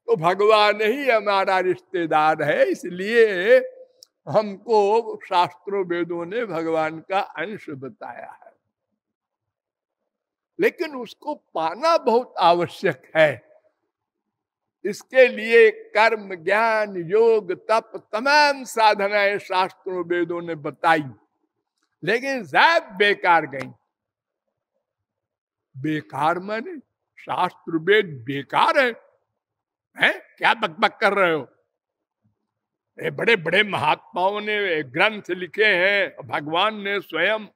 तो भगवान ही हमारा रिश्तेदार है, इसलिए हमको शास्त्रों वेदों ने भगवान का अंश बताया है। लेकिन उसको पाना बहुत आवश्यक है। इसके लिए कर्म, ज्ञान, योग, तप, तमाम साधनाएं शास्त्रों वेदों ने बताई, लेकिन सब बेकार गई। बेकार माने शास्त्र वेद बेकार है? क्या बकबक कर रहे हो? ये बड़े बड़े महात्माओं ने ग्रंथ लिखे हैं, भगवान ने स्वयं।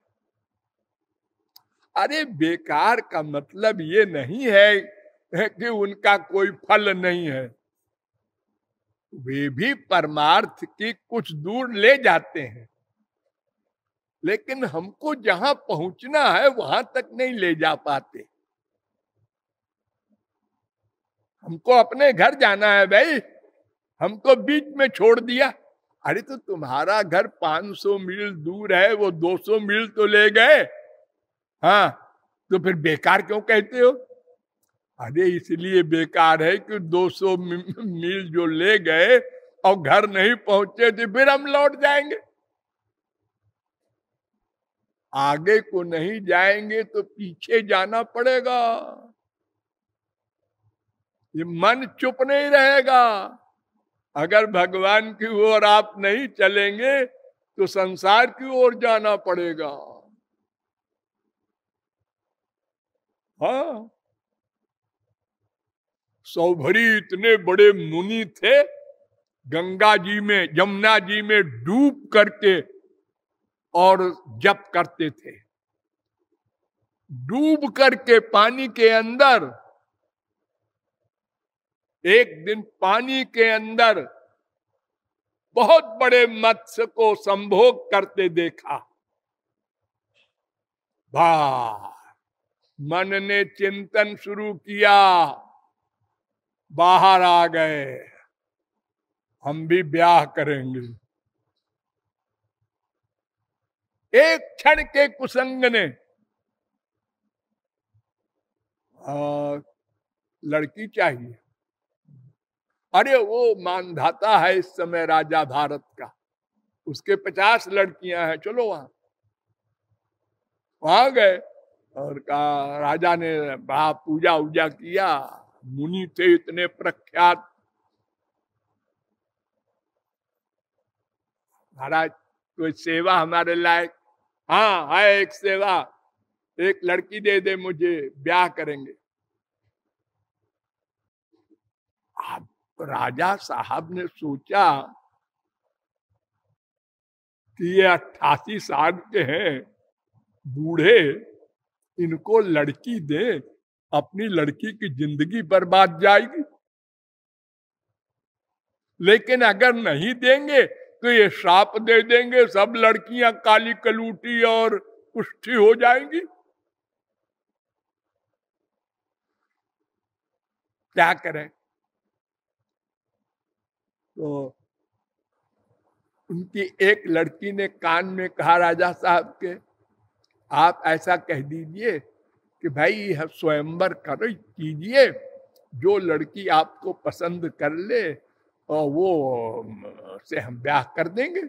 अरे बेकार का मतलब ये नहीं है कि उनका कोई फल नहीं है, वे भी परमार्थ की कुछ दूर ले जाते हैं, लेकिन हमको जहां पहुंचना है वहां तक नहीं ले जा पाते। हमको अपने घर जाना है भाई, हमको बीच में छोड़ दिया। अरे तो तुम्हारा घर 500 मील दूर है, वो 200 मील तो ले गए। हाँ, तो फिर बेकार क्यों कहते हो? अरे इसलिए बेकार है कि 200 मील जो ले गए और घर नहीं पहुंचे तो फिर हम लौट जाएंगे। आगे को नहीं जाएंगे तो पीछे जाना पड़ेगा। ये मन चुप नहीं रहेगा। अगर भगवान की ओर आप नहीं चलेंगे तो संसार की ओर जाना पड़ेगा। हाँ, सौभरी इतने बड़े मुनि थे, गंगा जी में, यमुना जी में डूब करके और जप करते थे। डूब करके पानी के अंदर, एक दिन पानी के अंदर बहुत बड़े मत्स्य को संभोग करते देखा। वाह, मन ने चिंतन शुरू किया, बाहर आ गए, हम भी ब्याह करेंगे। एक क्षण के कुसंग ने लड़की चाहिए। अरे वो मानधाता है इस समय राजा भारत का, उसके 50 लड़कियां हैं, चलो वहां गए और कहा, राजा ने बड़ा पूजा उजा किया, मुनि थे इतने प्रख्यात। महाराज कोई सेवा हमारे लायक? हाँ है एक सेवा, एक लड़की दे दे मुझे, ब्याह करेंगे। अब राजा साहब ने सोचा कि ये 88 साल के हैं, बूढ़े, इनको लड़की दे, अपनी लड़की की जिंदगी बर्बाद जाएगी। लेकिन अगर नहीं देंगे तो ये श्राप दे देंगे, सब लड़कियां काली कलूटी और कुष्ठी हो जाएंगी। क्या करें? तो उनकी एक लड़की ने कान में कहा राजा साहब के, आप ऐसा कह दीजिए कि भाई स्वयंवर करो, कीजिए, जो लड़की आपको पसंद कर ले और वो से हम ब्याह कर देंगे।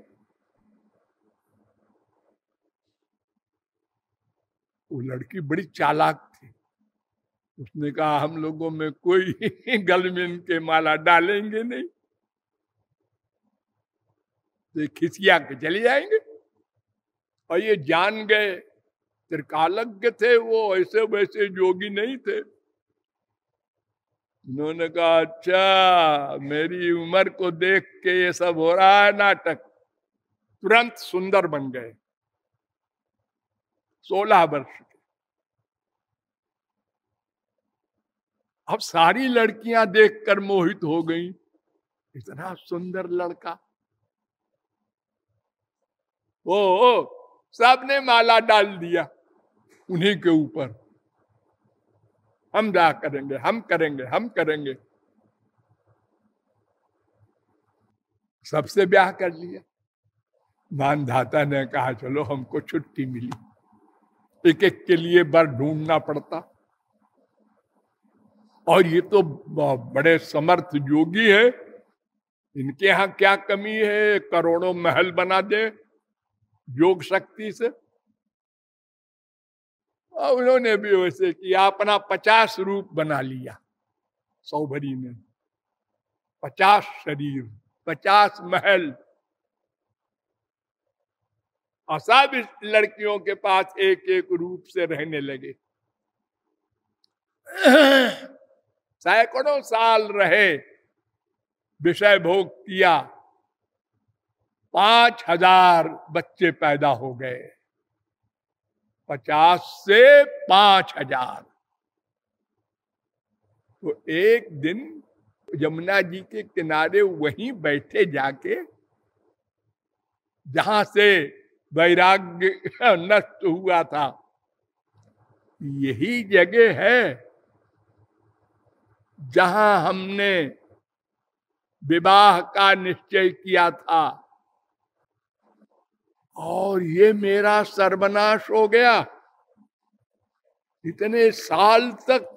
वो लड़की बड़ी चालाक थी, उसने कहा हम लोगों में कोई गल में इनके माला डालेंगे नहीं, तो खिसिया के चले जाएंगे। और ये जान गए, त्रिकालज्ञ थे वो, ऐसे वैसे योगी नहीं थे। उन्होंने कहा अच्छा, मेरी उम्र को देख के ये सब हो रहा है नाटक। तुरंत सुंदर बन गए, 16 वर्ष के। अब सारी लड़कियां देखकर मोहित हो गईं, इतना सुंदर लड़का। ओ सबने माला डाल दिया उन्हीं के ऊपर, हम ब्याह करेंगे, हम करेंगे, हम करेंगे। सबसे ब्याह कर लिया। मानधाता ने कहा चलो हमको छुट्टी मिली, एक एक के लिए बर ढूंढना पड़ता। और ये तो बड़े समर्थ योगी है, इनके यहाँ क्या कमी है, करोड़ों महल बना दे योग शक्ति से। और उन्होंने भी वैसे किया, अपना 50 रूप बना लिया सौभरी ने, 50 शरीर, 50 महल, और सब इस लड़कियों के पास एक एक रूप से रहने लगे। सैकड़ों साल रहे, विषय भोग किया, 5000 बच्चे पैदा हो गए, 50 से 5000। तो एक दिन यमुना जी के किनारे वहीं बैठे जाके, जहां से वैराग्य नष्ट हुआ था, यही जगह है जहां हमने विवाह का निश्चय किया था, और ये मेरा सर्वनाश हो गया। इतने साल तक,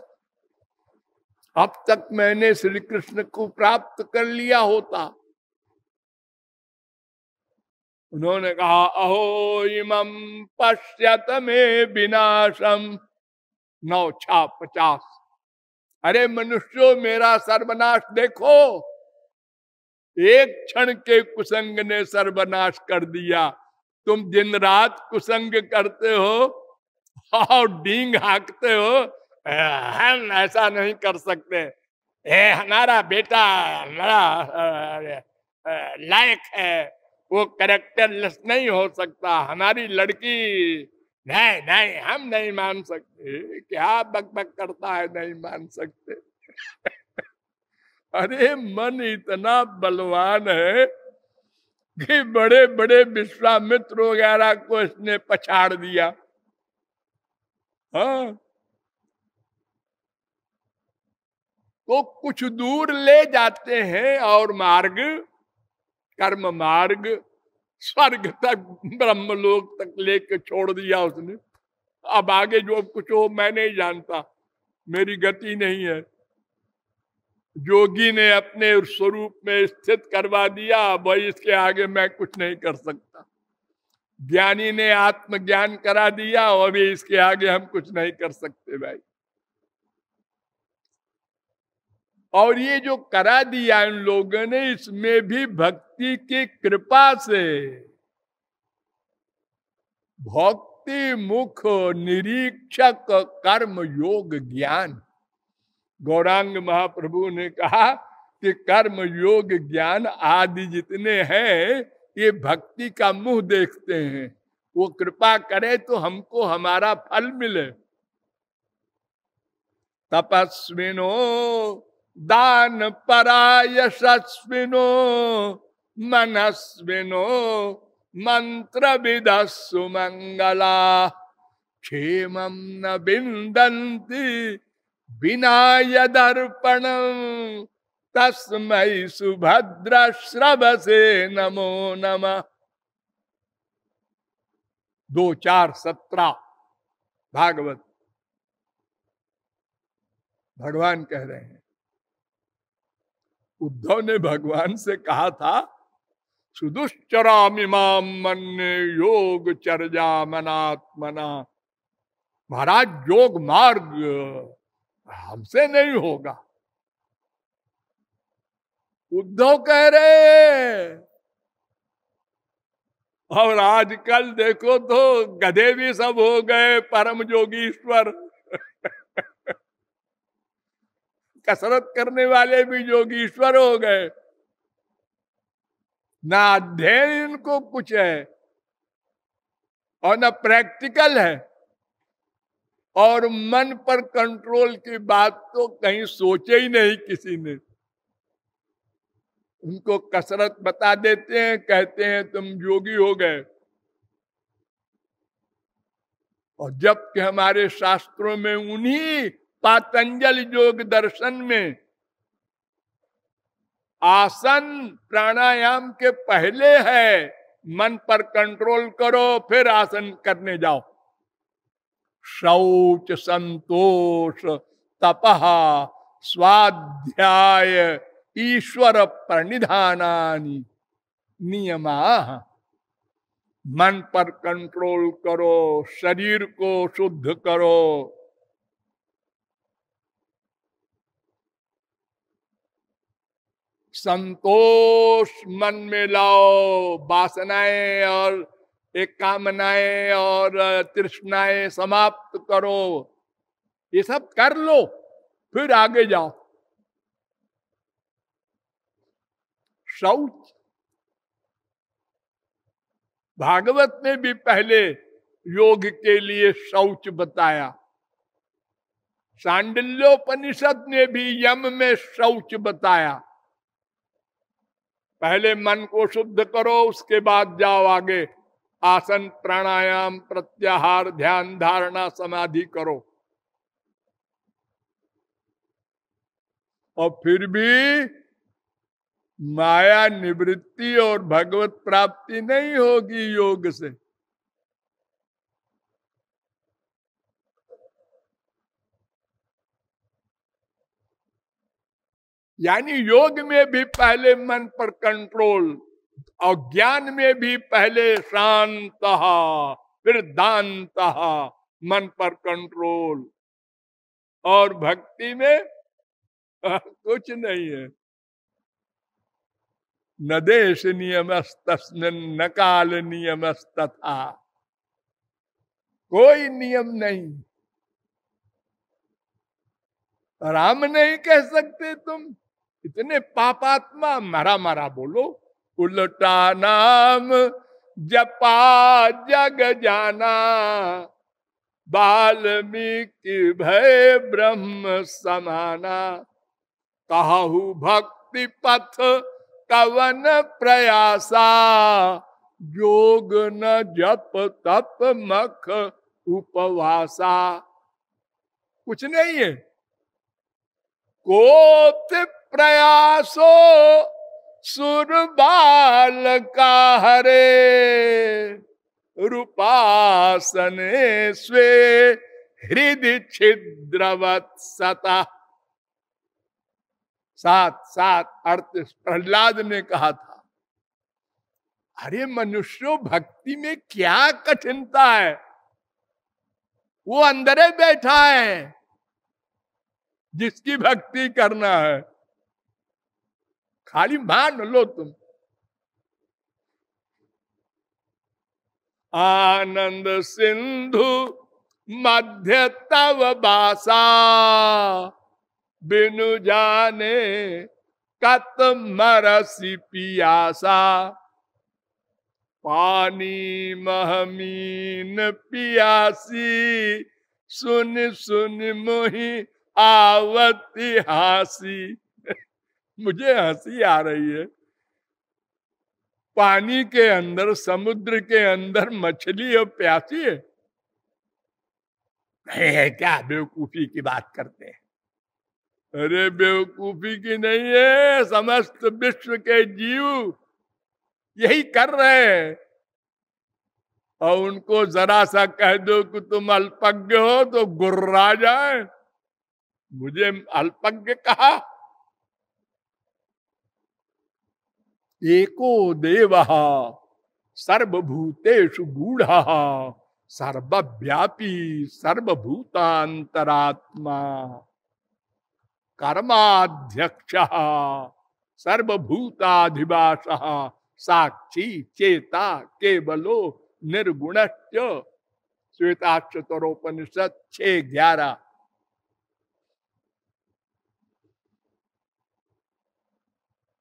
अब तक मैंने श्री कृष्ण को प्राप्त कर लिया होता। उन्होंने कहा, अहो इमं पश्यत में विनाशम 950। अरे मनुष्यों, मेरा सर्वनाश देखो, एक क्षण के कुसंग ने सर्वनाश कर दिया। तुम दिन रात कुसंग करते हो और डींग हाँकते हो, हम ऐसा नहीं कर सकते, हमारा बेटा हमारा लायक है, वो कैरेक्टरलेस नहीं हो सकता, हमारी लड़की नहीं नहीं हम नहीं मान सकते। क्या बकबक करता है, नहीं मान सकते। अरे मन इतना बलवान है कि बड़े बड़े विश्वामित्र वगैरह को इसने पछाड़ दिया। हाँ, तो कुछ दूर ले जाते हैं और मार्ग, कर्म मार्ग, स्वर्ग तक, ब्रह्मलोक तक लेके छोड़ दिया उसने। अब आगे जो कुछ हो मैं नहीं जानता, मेरी गति नहीं है। जोगी ने अपने स्वरूप में स्थित करवा दिया, भाई इसके आगे मैं कुछ नहीं कर सकता। ज्ञानी ने आत्मज्ञान करा दिया, और भी इसके आगे हम कुछ नहीं कर सकते भाई। और ये जो करा दिया इन लोगों ने, इसमें भी भक्ति की कृपा से, भक्ति मुख निरीक्षक कर्म योग ज्ञान। गौरांग महाप्रभु ने कहा कि कर्म योग ज्ञान आदि जितने हैं, ये भक्ति का मुंह देखते हैं। वो कृपा करे तो हमको हमारा फल मिले। तपस्विनो दान परायशस्विनो मनस्विनो मंत्र विदस्सु मंगला क्षेमं न विन्दन्ति विनाय दर्पण तस्मै सुभद्र श्रवसे नमो नमः। 2:4-17 भागवत। भगवान कह रहे हैं, उद्धव ने भगवान से कहा था, सुदुश्चरामिमाम मन्ये योग चर्या मनात्मना। महाराज, योग मार्ग हमसे नहीं होगा। उद्धव कह रहे, और आजकल देखो तो गधे भी सब हो गए परम जोगीश्वर। कसरत करने वाले भी जोगीश्वर हो गए। ना अध्ययन इनको कुछ है और ना प्रैक्टिकल है, और मन पर कंट्रोल की बात तो कहीं सोचे ही नहीं किसी ने। उनको कसरत बता देते हैं, कहते हैं तुम योगी हो गए। और जबकि हमारे शास्त्रों में, उन्हीं पातंजल योग दर्शन में, आसन प्राणायाम के पहले है मन पर कंट्रोल करो, फिर आसन करने जाओ। शौच संतोष तपः स्वाध्याय ईश्वर प्रणिधानानि नियमा। मन पर कंट्रोल करो, शरीर को शुद्ध करो, संतोष मन में लाओ, वासनाएं और एक कामनाएं और तृष्णाएं समाप्त करो, ये सब कर लो, फिर आगे जाओ। शौच, भागवत ने भी पहले योग के लिए शौच बताया, सांडिल्योपनिषद ने भी यम में शौच बताया। पहले मन को शुद्ध करो, उसके बाद जाओ आगे, आसन प्राणायाम प्रत्याहार ध्यान धारणा समाधि करो। और फिर भी माया निवृत्ति और भगवत प्राप्ति नहीं होगी योग से। यानी योग में भी पहले मन पर कंट्रोल, और ज्ञान में भी पहले शांत फिर दांत, मन पर कंट्रोल, और भक्ति में कुछ नहीं है। न देश नियमस्तस्मिन् न काल नियमस्तथा, कोई नियम नहीं। राम नहीं कह सकते तुम, इतने पापात्मा, मरा मरा बोलो। उल्टा नाम जपा जग जाना, वाल्मीकि भय ब्रह्म समाना। कहु भक्ति पथ कवन प्रयासा, योग न जप तप मख उपवासा। कुछ नहीं है। कोत प्रयासो सुरबाल का हरे, रूपासने स्वे हृदय छिद्रवत सता। सात सात अर्थ प्रहलाद ने कहा था। अरे मनुष्यों, भक्ति में क्या कठिनता है, वो अंदर बैठा है जिसकी भक्ति करना है, खाली मान लो तुम। आनंद सिंधु मध्य तव बासा, बिनु जाने कत मरसी पियासा। पानी महमीन पियासी, सुन सुन मोहि आवती हासी। मुझे हंसी आ रही है। पानी के अंदर, समुद्र के अंदर मछली और प्यासी है। क्या बेवकूफी की बात करते हैं। अरे बेवकूफी की नहीं है, समस्त विश्व के जीव यही कर रहे हैं। और उनको जरा सा कह दो कि तुम अल्पज्ञ हो तो गुर्रा जाए। मुझे अल्पज्ञ कहा। एको देवः सर्वभूतेषु गूढ़ः, सर्वव्यापी सर्वभूतांतरात्मा, कर्माध्यक्षः सर्वभूताधिवासः, साक्षी चेता केवलो निर्गुणश्च। श्वेताक्षतरोपनिषद 6:11।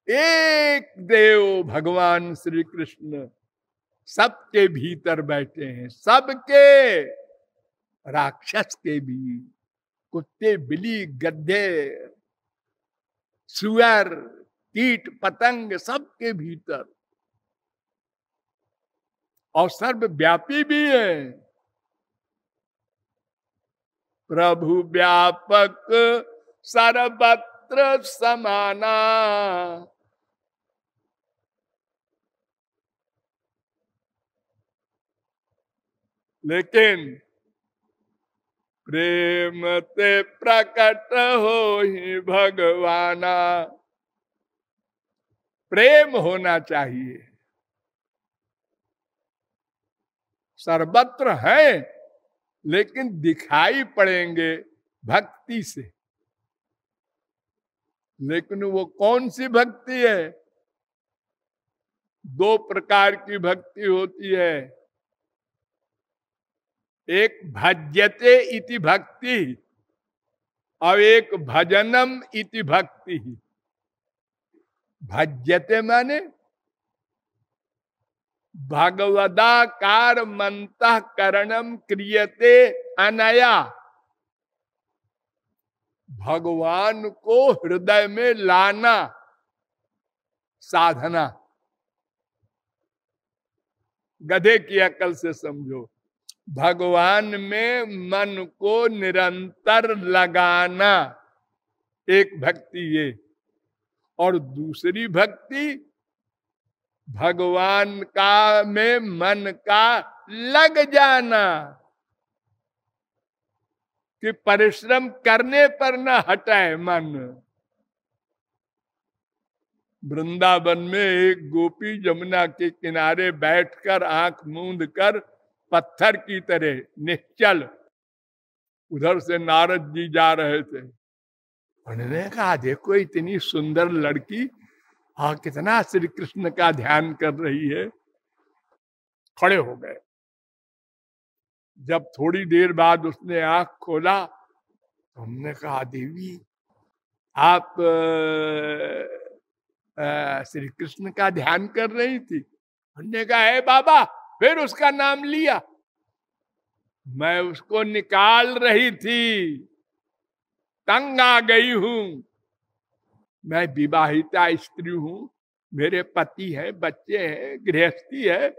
एक देव भगवान श्री कृष्ण सबके भीतर बैठे हैं, सबके, राक्षस के भी, कुत्ते बिल्ली गड्ढे सुअर कीट पतंग सबके भीतर, और सर्वव्यापी भी है। प्रभु व्यापक सर्वत्र समाना, लेकिन प्रेम ते प्रकट हो ही भगवाना। प्रेम होना चाहिए, सर्वत्र है, लेकिन दिखाई पड़ेंगे भक्ति से। लेकिन वो कौन सी भक्ति है? दो प्रकार की भक्ति होती है। एक भज्यते इति भक्ति और एक भजनम इति भक्ति। भज्यते माने भगवदाकार मंतः करणम क्रियते अनया। भगवान को हृदय में लाना साधना। गधे की अकल से समझो, भगवान में मन को निरंतर लगाना एक भक्ति ये, और दूसरी भक्ति भगवान का में मन का लग जाना, कि परिश्रम करने पर न हटाए मन। वृंदावन में एक गोपी जमुना के किनारे बैठकर आंख मूंद कर पत्थर की तरह निश्चल, उधर से नारद जी जा रहे थे। उन्होंने कहा देखो इतनी सुंदर लड़की, हाँ कितना श्री कृष्ण का ध्यान कर रही है। खड़े हो गए। जब थोड़ी देर बाद उसने आंख खोला तो हमने कहा देवी आप श्री कृष्ण का ध्यान कर रही थी? हमने कहा है बाबा। फिर उसका नाम लिया। मैं उसको निकाल रही थी, तंग आ गई हूं। मैं विवाहिता स्त्री हूं, मेरे पति है, बच्चे हैं, गृहस्थी है,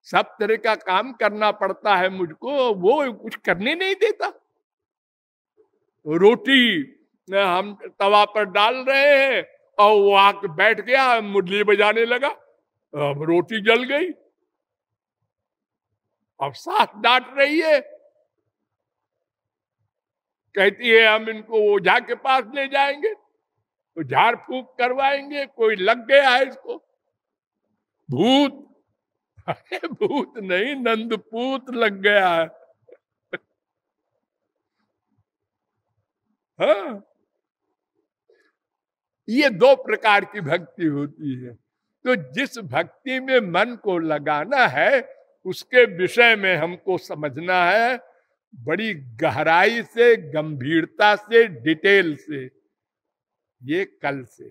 सब तरह का काम करना पड़ता है मुझको, वो कुछ करने नहीं देता। रोटी हम तवा पर डाल रहे हैं और वो आके बैठ गया, मुरली बजाने लगा, अब रोटी जल गई। अब सास डांट रही है, कहती है हम इनको ओझा के पास ले जाएंगे तो झाड़ फूक करवाएंगे, कोई लग गया है इसको, भूत। अरे भूत नहीं, नंदपूत लग गया है। हाँ, ये दो प्रकार की भक्ति होती है। तो जिस भक्ति में मन को लगाना है उसके विषय में हमको समझना है, बड़ी गहराई से, गंभीरता से, डिटेल से। ये कल से